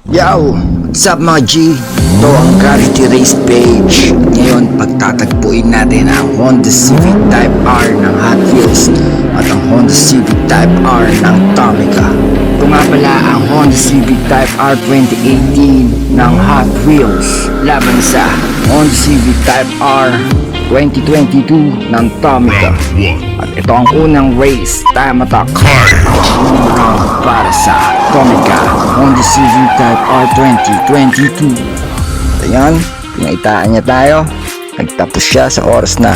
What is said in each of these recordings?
Yo! What's up mga G? Ito ang Gravity Race page. Ngayon, pagtatagpuin natin ang Honda Civic Type R ng Hot Wheels at ang Honda Civic Type R ng Tomica. Ito nga pala ang Honda Civic Type R 2018 ng Hot Wheels laban sa Honda Civic Type R 2022 ng Tomica. At ito ang unang race, time attack. Unang round para sa Tomica Honda Civic Type R 2022. Ayan, pinaitaan niya tayo. Nagtapos siya sa oras na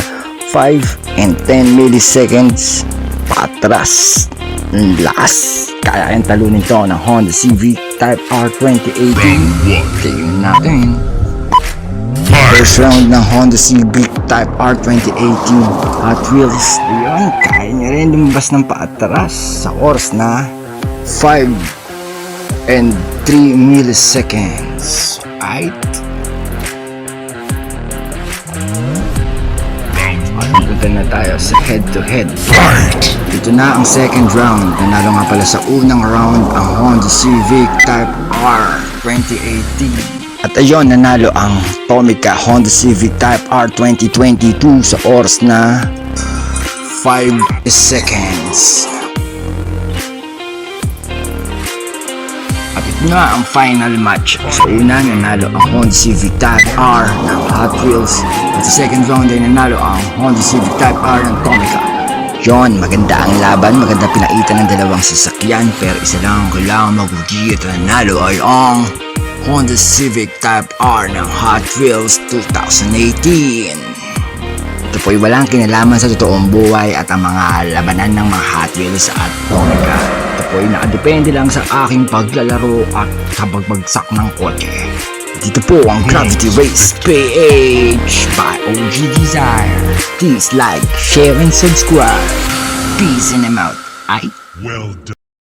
5 and 10 milliseconds patras. Ang lakas. Kaya yung talunin to ng Honda Civic Type R 2018. Tingnan natin. First round ng Honda Civic Type R 2018 Hot Wheels. Ayan, kaya niya rin lumabas ng paatras sa oras na 5 and 3 milliseconds. Right? Punta na tayo sa head-to-head fight. Ito na ang second round. Nanalo nga pala sa unang round ang Honda Civic Type R 2018. At ayun, nanalo ang Tomica Honda Civic Type R 2022 sa oras na 5 seconds. At ito na ang final match. Sa una, nanalo ang Honda Civic Type R ng Hot Wheels. At sa second round ay nanalo ang Honda Civic Type R ng Tomica. Yon, maganda ang laban, maganda pinaitan ng dalawang sasakyan, pero isa lang ang kailangan mag-ugi at nanalo ay ang Honda Civic Type R ng Hot Wheels 2018. Ito po'y walang kinalaman sa totoong buhay at ang mga labanan ng mga Hot Wheels at Tomica. Ito po'y nakadepende lang sa aking paglalaro at sa pagbagsak ng kotse. Dito po ang Gravity Race page by OG Desire. Please like, share, and subscribe. Peace and I'm out. Well done.